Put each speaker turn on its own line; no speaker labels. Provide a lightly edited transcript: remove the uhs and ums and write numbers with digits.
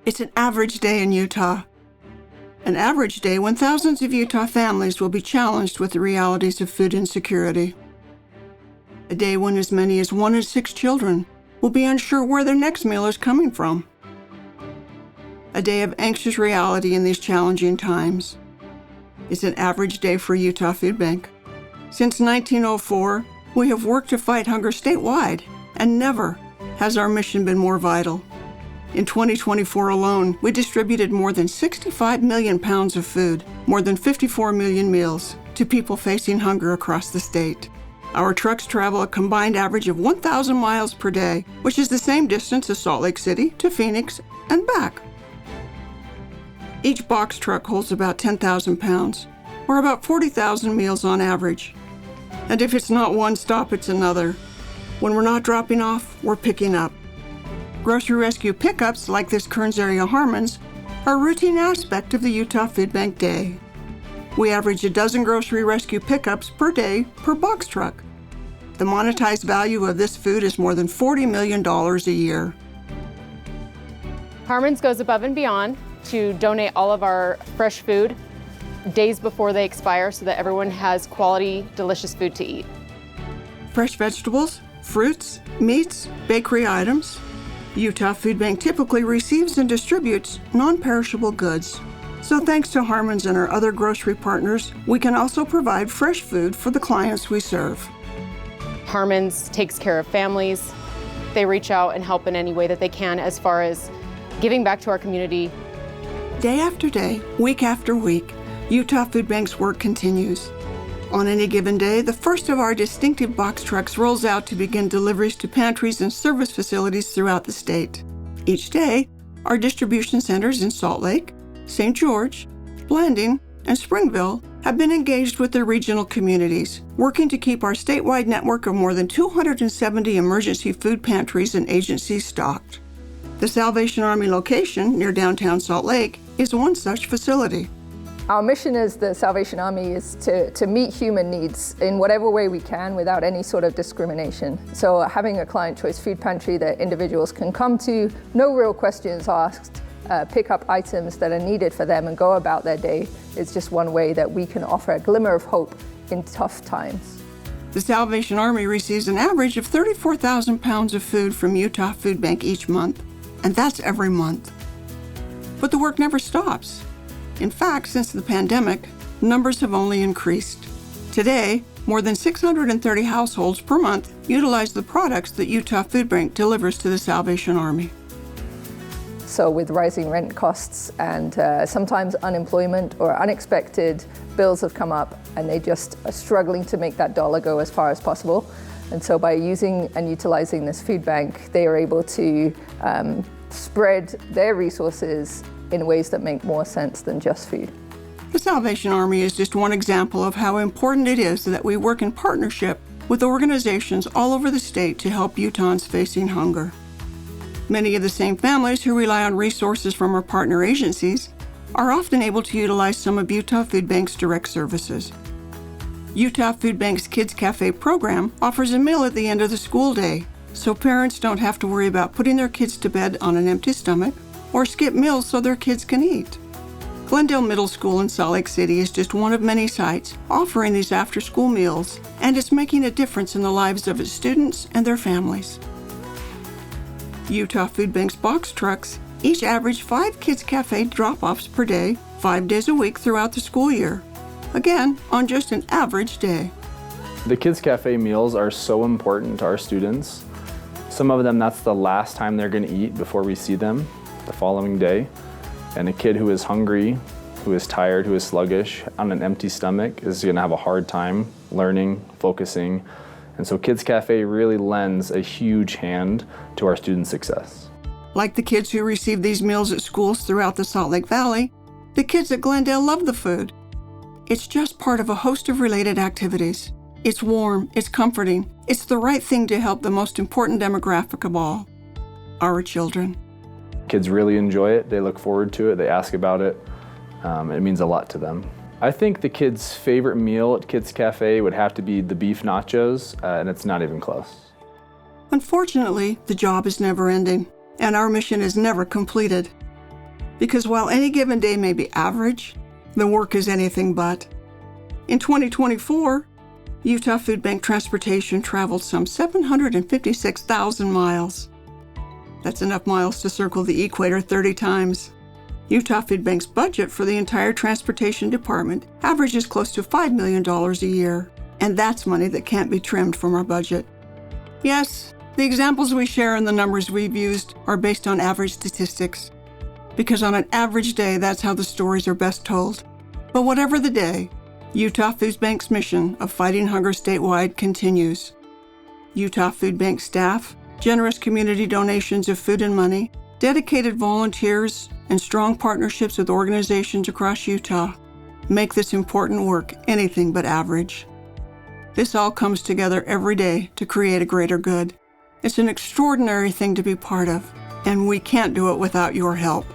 It's an average day in Utah. An average day when thousands of Utah families will be challenged with the realities of food insecurity. A day when as many as 1 in 6 children will be unsure where their next meal is coming from. A day of anxious reality in these challenging times. It's an average day for Utah Food Bank. Since 1904, we have worked to fight hunger statewide, and never has our mission been more vital. In 2024 alone, we distributed more than 65 million pounds of food, more than 54 million meals, to people facing hunger across the state. Our trucks travel a combined average of 1,000 miles per day, which is the same distance as Salt Lake City to Phoenix and back. Each box truck holds about 10,000 pounds, or about 40,000 meals on average. And if it's not one stop, it's another. When we're not dropping off, we're picking up. Grocery rescue pickups, like this Kearns area Harmons, are a routine aspect of the Utah Food Bank Day. We average a dozen grocery rescue pickups per day per box truck. The monetized value of this food is more than $40 million a year.
Harmons goes above and beyond to donate all of our fresh food days before they expire so that everyone has quality, delicious food to eat.
Fresh vegetables, fruits, meats, bakery items. Utah Food Bank typically receives and distributes non-perishable goods. So thanks to Harmons and our other grocery partners, we can also provide fresh food for the clients we serve.
Harmons takes care of families. They reach out and help in any way that they can as far as giving back to our community.
Day after day, week after week, Utah Food Bank's work continues. On any given day, the first of our distinctive box trucks rolls out to begin deliveries to pantries and service facilities throughout the state. Each day, our distribution centers in Salt Lake, St. George, Blanding, and Springville have been engaged with their regional communities, working to keep our statewide network of more than 270 emergency food pantries and agencies stocked. The Salvation Army location near downtown Salt Lake is one such facility.
Our mission as the Salvation Army is to meet human needs in whatever way we can without any sort of discrimination. So having a client choice food pantry that individuals can come to, no real questions asked, pick up items that are needed for them and go about their day is just one way that we can offer a glimmer of hope in tough times.
The Salvation Army receives an average of 34,000 pounds of food from Utah Food Bank each month, and that's every month. But the work never stops. In fact, since the pandemic, numbers have only increased. Today, more than 630 households per month utilize the products that Utah Food Bank delivers to the Salvation Army.
So with rising rent costs and sometimes unemployment or unexpected bills have come up and they just are struggling to make that dollar go as far as possible. And so by using and utilizing this food bank, they are able to spread their resources in ways that make more sense than just food.
The Salvation Army is just one example of how important it is that we work in partnership with organizations all over the state to help Utahns facing hunger. Many of the same families who rely on resources from our partner agencies are often able to utilize some of Utah Food Bank's direct services. Utah Food Bank's Kids Cafe program offers a meal at the end of the school day, so parents don't have to worry about putting their kids to bed on an empty stomach or skip meals so their kids can eat. Glendale Middle School in Salt Lake City is just one of many sites offering these after-school meals, and it's making a difference in the lives of its students and their families. Utah Food Bank's box trucks each average 5 Kids Cafe drop-offs per day, 5 days a week throughout the school year. Again, on just an average day.
The Kids Cafe meals are so important to our students. Some of them, that's the last time they're going to eat before we see them the following day. And a kid who is hungry, who is tired, who is sluggish, on an empty stomach is going to have a hard time learning, focusing. And so Kids Cafe really lends a huge hand to our students' success.
Like the kids who receive these meals at schools throughout the Salt Lake Valley, the kids at Glendale love the food. It's just part of a host of related activities. It's warm, it's comforting, it's the right thing to help the most important demographic of all, our children.
Kids really enjoy it, they look forward to it, they ask about it. It means a lot to them. I think the kids' favorite meal at Kids Cafe would have to be the beef nachos, and it's not even close.
Unfortunately, the job is never ending, and our mission is never completed. Because while any given day may be average, the work is anything but. In 2024, Utah Food Bank transportation traveled some 756,000 miles. That's enough miles to circle the equator 30 times. Utah Food Bank's budget for the entire transportation department averages close to $5 million a year, and that's money that can't be trimmed from our budget. Yes, the examples we share and the numbers we've used are based on average statistics, because on an average day, that's how the stories are best told. But whatever the day, Utah Food Bank's mission of fighting hunger statewide continues. Utah Food Bank staff, generous community donations of food and money, dedicated volunteers, and strong partnerships with organizations across Utah make this important work anything but average. This all comes together every day to create a greater good. It's an extraordinary thing to be part of, and we can't do it without your help.